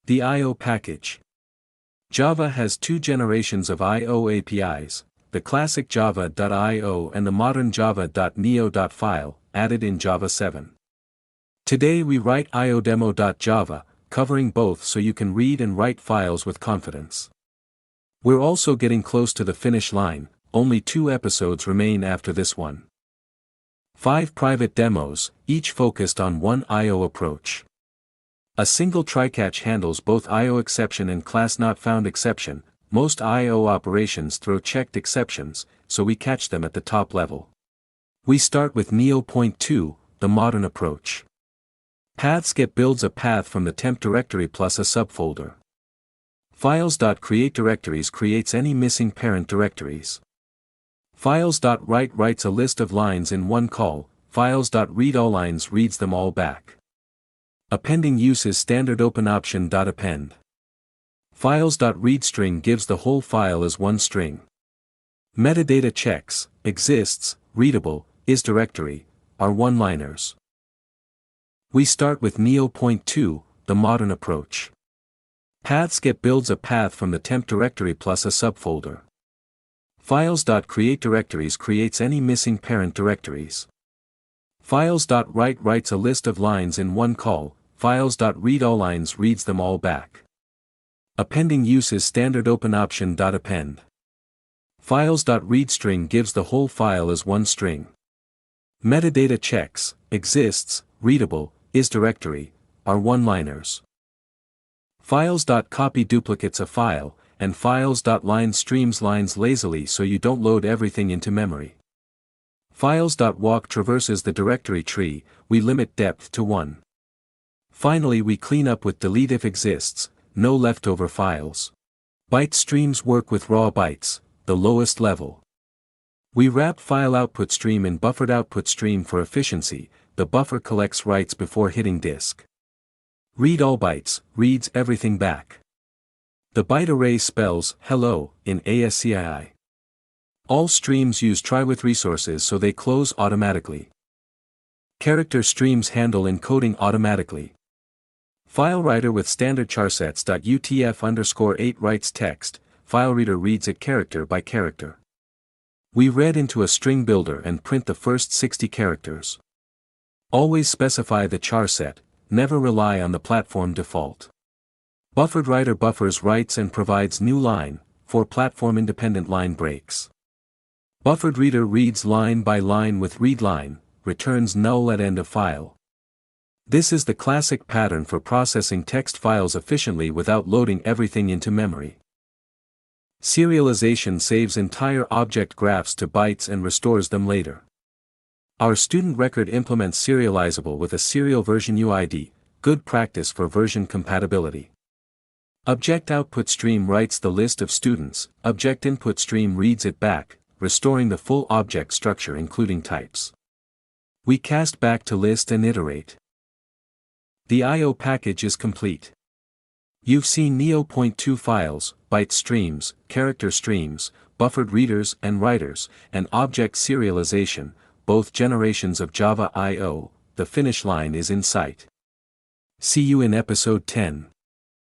The I/O package. Java has two generations of I/O APIs, the classic Java.io and the modern Java.NIO.file, added in Java 7. Today we write IODemo.java, covering both so you can read and write files with confidence. We're also getting close to the finish line, only 2 episodes remain after this one. 5 private demos, each focused on one I/O approach. A single try-catch handles both I/O exception and class not found exception. Most I/O operations throw checked exceptions, so we catch them at the top level. We start with NIO.2, the modern approach. Paths.get builds a path from the temp directory plus a subfolder. Files.create directories creates any missing parent directories. Files.write writes a list of lines in one call. Files.read all lines reads them all back. Appending uses standard open option.append. Files.readString gives the whole file as one string. Metadata checks, exists, readable, is directory, are one-liners. We start with NIO.2, the modern approach. Paths.get builds a path from the temp directory plus a subfolder. Files.create directories creates any missing parent directories. Files.write writes a list of lines in one call. Files.read all lines reads them all back. Appending uses standard open option.append. Files.readString gives the whole file as one string. Metadata checks, exists, readable, is directory, are one-liners. Files.copy duplicates a file, and Files.line streams lines lazily so you don't load everything into memory. Files.walk traverses the directory tree, we limit depth to 1. Finally we clean up with delete if exists, no leftover files. Byte streams work with raw bytes, the lowest level. We wrap FileOutputStream in BufferedOutputStream for efficiency. The buffer collects writes before hitting disk. Read all bytes, reads everything back. The byte array spells hello in ASCII. All streams use try with resources so they close automatically. Character streams handle encoding automatically. FileWriter with standard charsets.utf_8 writes text, FileReader reads it character by character. We read into a string builder and print the first 60 characters. Always specify the charset, never rely on the platform default. BufferedReader buffers writes and provides new line, for platform-independent line breaks. BufferedReader reads line by line with readLine, returns null at end of file. This is the classic pattern for processing text files efficiently without loading everything into memory. Serialization saves entire object graphs to bytes and restores them later. Our student record implements Serializable with a serial version UID, good practice for version compatibility. Object.outputStream writes the list of students, Object.inputStream reads it back, restoring the full object structure including types. We cast back to list and iterate. The I/O package is complete. You've seen NIO.2 files, byte streams, character streams, buffered readers and writers, and object serialization, both generations of Java I/O. The finish line is in sight. See you in episode 10.